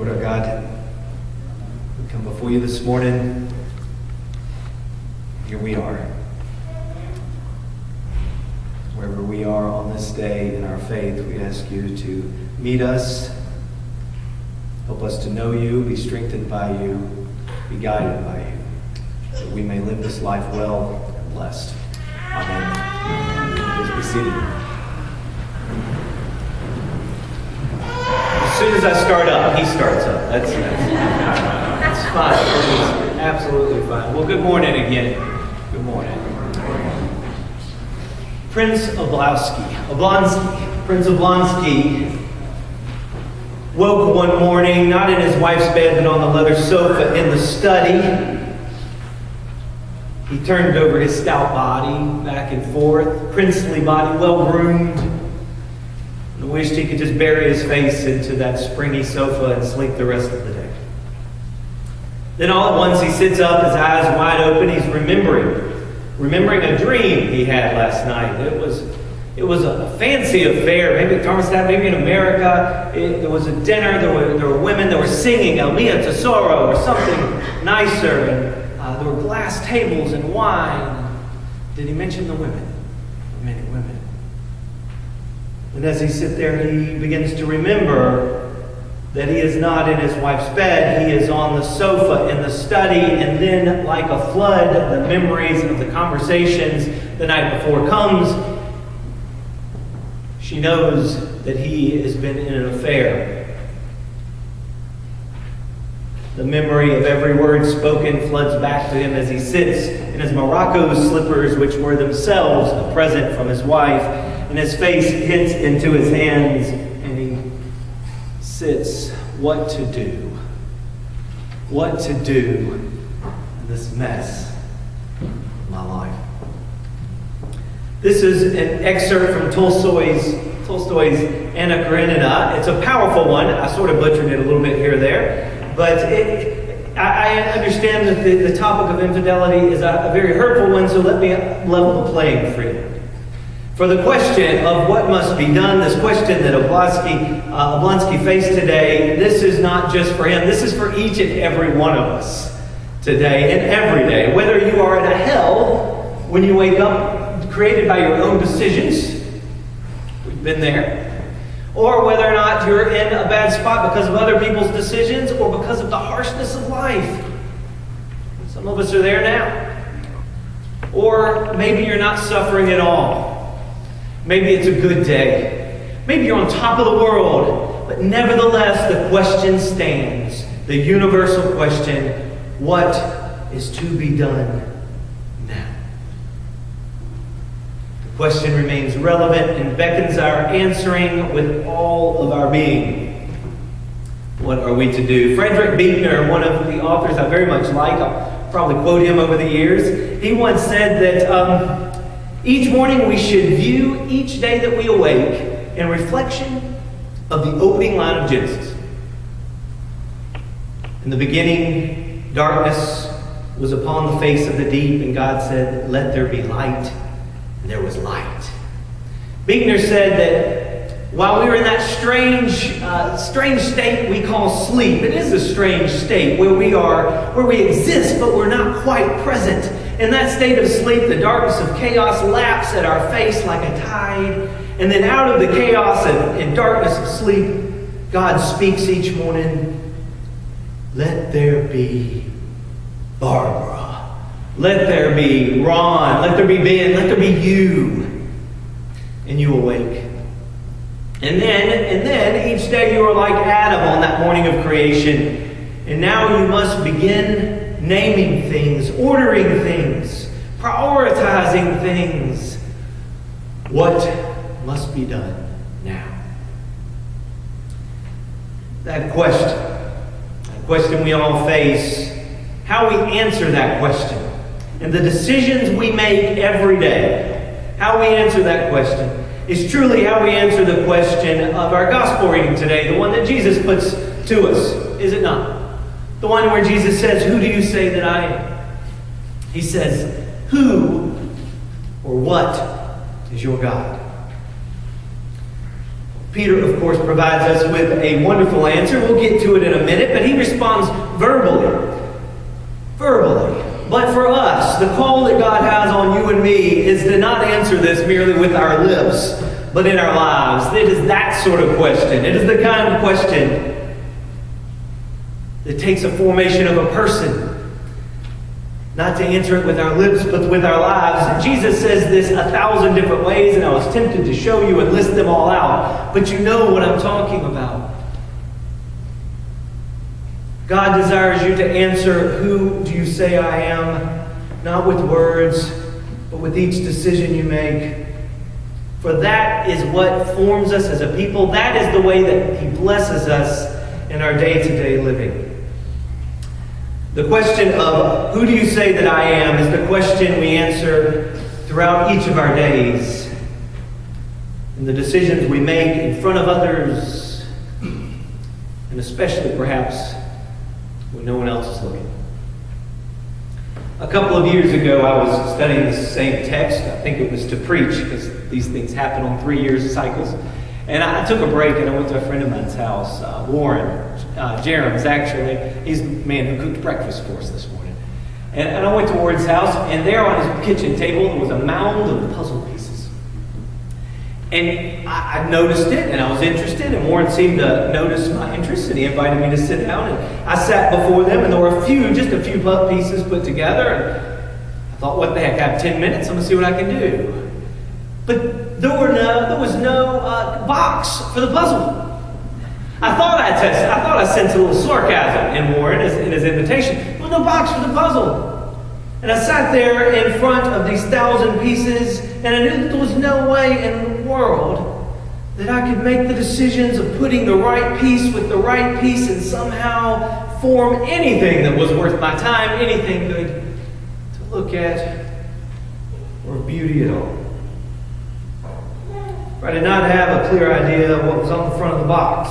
Lord our God, we come before you this morning. Here we are. Wherever we are on this day in our faith, we ask you to meet us, help us to know you, be strengthened by you, be guided by you, that we may live this life well and blessed. Amen. Please be seated. As soon as I start up, he starts up. That's fine. It's absolutely fine. Well, good morning again. Good morning. Prince Oblonsky woke one morning, not in his wife's bed, but on the leather sofa in the study. He turned over his stout body back and forth, princely body, well-groomed, and wished he could just bury his face into that springy sofa and sleep the rest of the day. Then all at once he sits up, his eyes wide open. He's remembering a dream he had last night. It was a fancy affair, maybe at Darmstadt, maybe in America. There was a dinner, there were women, there were singing, El Mia Tesoro, or something nicer, and there were glass tables and wine. Did he mention the women? Many women. And as he sits there, he begins to remember that he is not in his wife's bed. He is on the sofa in the study. And then, like a flood, the memories of the conversations the night before comes. She knows that he has been in an affair. The memory of every word spoken floods back to him as he sits in his Morocco slippers, which were themselves a present from his wife, and his face hits into his hands, and he sits. What to do? What to do in this mess of my life? This is an excerpt from Tolstoy's Anna Karenina. It's a powerful one. I sort of butchered it a little bit here or there. But I understand that the topic of infidelity is a very hurtful one, so let me level the playing field. For the question of what must be done, this question that Oblonsky faced today, this is not just for him. This is for each and every one of us today and every day. Whether you are in a hell when you wake up, created by your own decisions, we've been there, or whether or not you're in a bad spot because of other people's decisions or because of the harshness of life. Some of us are there now. Or maybe you're not suffering at all. Maybe it's a good day. Maybe you're on top of the world. But nevertheless, the question stands. The universal question, what is to be done now? The question remains relevant and beckons our answering with all of our being. What are we to do? Frederick Buechner, one of the authors I very much like, I'll probably quote him over the years, he once said that each morning we should view each day that we awake in reflection of the opening line of Genesis. In the beginning, darkness was upon the face of the deep, and God said, "Let there be light." And there was light. Buechner said that while we were in that strange state we call sleep, it is a strange state where we exist, but we're not quite present. In that state of sleep, the darkness of chaos laps at our face like a tide. And then out of the chaos and darkness of sleep, God speaks each morning, "Let there be Barbara. Let there be Ron. Let there be Ben. Let there be you." And you awake. And then each day you are like Adam on that morning of creation. And now you must begin naming things, ordering things, prioritizing things. What must be done now? That question we all face, how we answer that question, and the decisions we make every day, how we answer that question is truly how we answer the question of our gospel reading today, the one that Jesus puts to us, is it not? The one where Jesus says, "Who do you say that I am?" He says, "Who or what is your God?" Peter, of course, provides us with a wonderful answer. We'll get to it in a minute, but he responds verbally. Verbally. But for us, the call that God has on you and me is to not answer this merely with our lips, but in our lives. It is that sort of question. It is the kind of question that takes a formation of a person. Not to answer it with our lips, but with our lives. And Jesus says this 1,000 different ways, and I was tempted to show you and list them all out. But you know what I'm talking about. God desires you to answer, who do you say I am? Not with words, but with each decision you make. For that is what forms us as a people. That is the way that He blesses us in our day-to-day living. The question of who do you say that I am is the question we answer throughout each of our days. And the decisions we make in front of others, and especially perhaps when no one else is looking. A couple of years ago, I was studying the same text. I think it was to preach, because these things happen on 3-year cycles. And I took a break and I went to a friend of mine's house, Warren Jerem's actually. He's the man who cooked breakfast for us this morning. And I went to Warren's house, and there on his kitchen table there was a mound of puzzle pieces. And I noticed it, and I was interested, and Warren seemed to notice my interest, and he invited me to sit down. And I sat before them, and there were just a few pieces put together. And I thought, what the heck, I have 10 minutes, I'm going to see what I can do. But there was no box for the puzzle. I thought I sensed a little sarcasm in Warren in his invitation. There was no box for the puzzle. And I sat there in front of these 1,000 pieces, and I knew that there was no way in the world that I could make the decisions of putting the right piece with the right piece and somehow form anything that was worth my time, anything good to look at, or beauty at all. I did not have a clear idea of what was on the front of the box.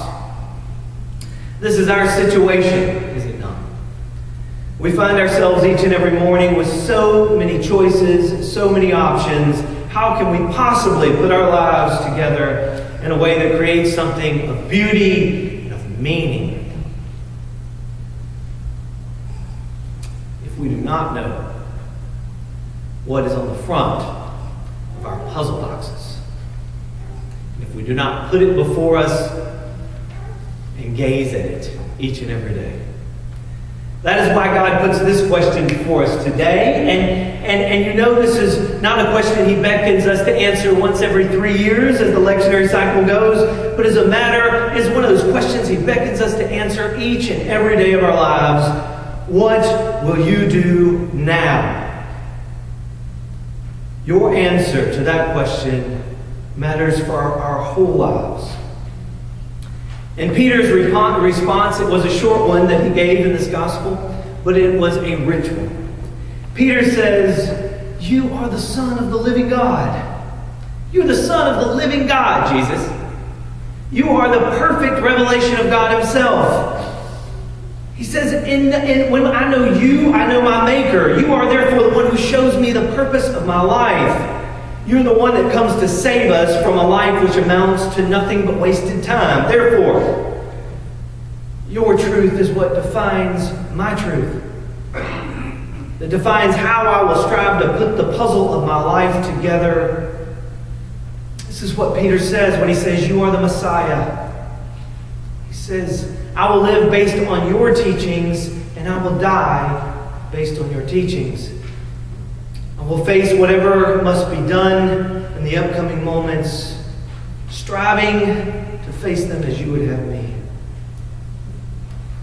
This is our situation, is it not? We find ourselves each and every morning with so many choices, so many options. How can we possibly put our lives together in a way that creates something of beauty and of meaning? If we do not know what is on the front of our puzzle boxes, if we do not put it before us and gaze at it each and every day. That is why God puts this question before us today. And you know this is not a question He beckons us to answer once every 3 years as the lectionary cycle goes, but is one of those questions He beckons us to answer each and every day of our lives. What will you do now? Your answer to that question matters for our whole lives. In Peter's response, it was a short one that he gave in this gospel, but it was a rich one. Peter says, you are the Son of the living God. You're the Son of the living God, Jesus. You are the perfect revelation of God Himself. He says, when I know you, I know my Maker. You are therefore the one who shows me the purpose of my life. You're the one that comes to save us from a life which amounts to nothing but wasted time. Therefore, your truth is what defines my truth. That defines how I will strive to put the puzzle of my life together. This is what Peter says when he says, you are the Messiah. He says, I will live based on your teachings, and I will die based on your teachings. I will face whatever must be done in the upcoming moments, striving to face them as you would have me.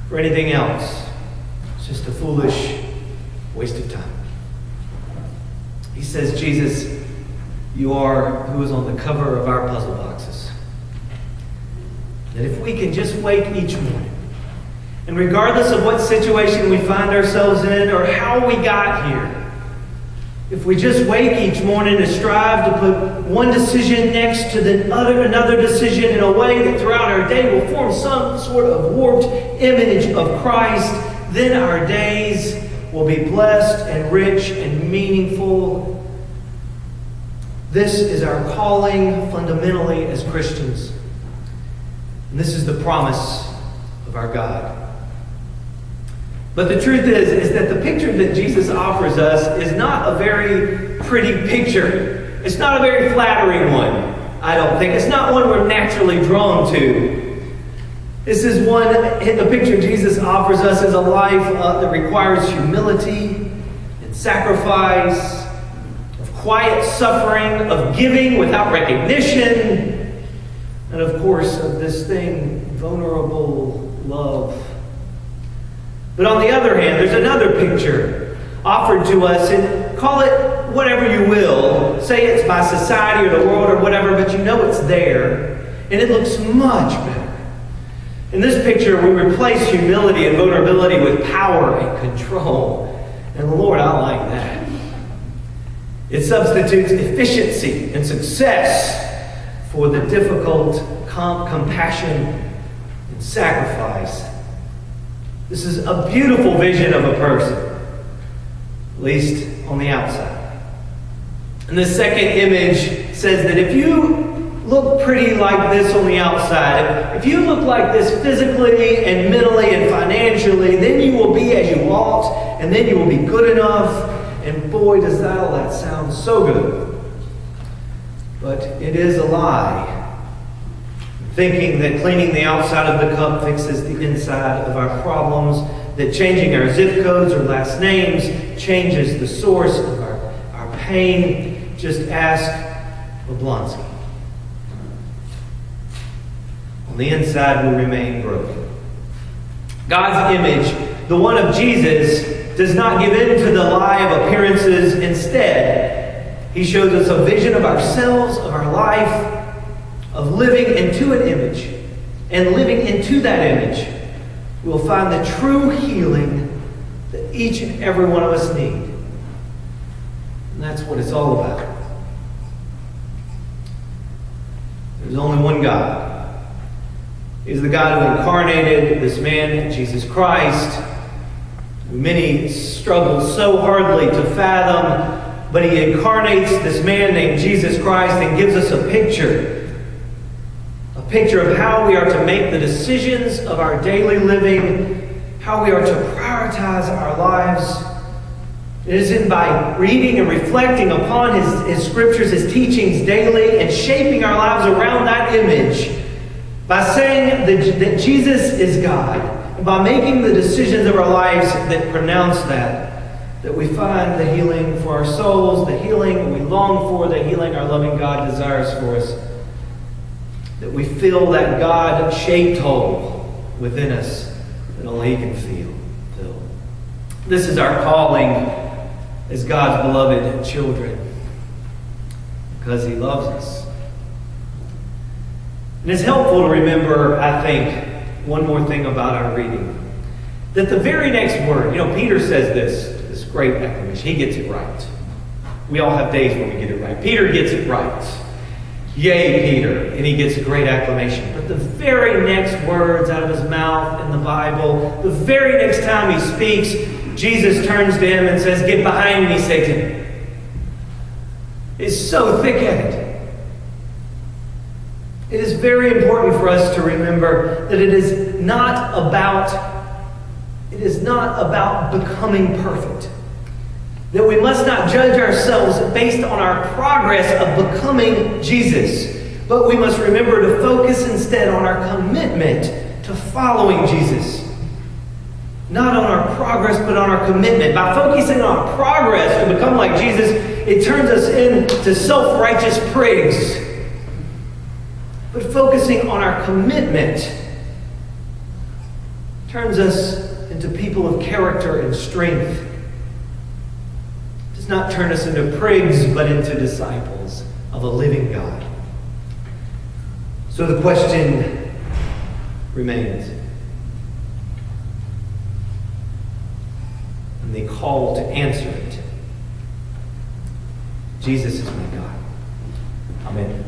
For anything else, it's just a foolish waste of time. He says, Jesus, you are who is on the cover of our puzzle boxes. That if we can just wake each morning, and regardless of what situation we find ourselves in or how we got here, if we just wake each morning and strive to put one decision next to another decision in a way that throughout our day will form some sort of warped image of Christ, then our days will be blessed and rich and meaningful. This is our calling fundamentally as Christians. And this is the promise of our God. But the truth is that the picture that Jesus offers us is not a very pretty picture. It's not a very flattering one, I don't think. It's not one we're naturally drawn to. This is one, the picture Jesus offers us is a life that requires humility and sacrifice, of quiet suffering, of giving without recognition, and of course of this thing, vulnerable love. But on the other hand, there's another picture offered to us, and call it whatever you will. Say it's by society or the world or whatever, but you know it's there, and it looks much better. In this picture, we replace humility and vulnerability with power and control. And Lord, I like that. It substitutes efficiency and success for the difficult compassion and sacrifice. This is a beautiful vision of a person, at least on the outside. And the second image says that if you look pretty like this on the outside, if you look like this physically and mentally and financially, then you will be as you ought, and then you will be good enough. And boy, does that sound so good. But it is a lie. Thinking that cleaning the outside of the cup fixes the inside of our problems, that changing our zip codes or last names changes the source of our pain. Just ask Oblonsky. On the inside, we remain broken. God's image, the one of Jesus, does not give in to the lie of appearances. Instead, He shows us a vision of ourselves, of our life, of living into an image. And living into that image, we'll find the true healing that each and every one of us need. And that's what it's all about. There's only one God. He's the God who incarnated this man, Jesus Christ, who many struggle so hardly to fathom, but He incarnates this man named Jesus Christ and gives us a picture of how we are to make the decisions of our daily living, how we are to prioritize our lives. It is by reading and reflecting upon His scriptures, His teachings daily, and shaping our lives around that image, by saying that Jesus is God, and by making the decisions of our lives that pronounce that we find the healing for our souls, the healing we long for, the healing our loving God desires for us, that we fill that God-shaped hole within us that only He can fill. This is our calling as God's beloved children, because He loves us. And it's helpful to remember, I think, one more thing about our reading. That the very next word, Peter says this great acclamation. He gets it right. We all have days when we get it right. Peter gets it right. Yay, Peter. And he gets a great acclamation. But the very next words out of his mouth in the Bible, the very next time he speaks, Jesus turns to him and says, "Get behind me, Satan." It's so thick-headed. It is very important for us to remember that it is not about becoming perfect. That we must not judge ourselves based on our progress of becoming Jesus. But we must remember to focus instead on our commitment to following Jesus. Not on our progress, but on our commitment. By focusing on progress to become like Jesus, it turns us into self-righteous prigs. But focusing on our commitment turns us into people of character and strength. It does not turn us into prigs, but into disciples of a living God. So the question remains. And the call to answer it. Jesus is my God. Amen.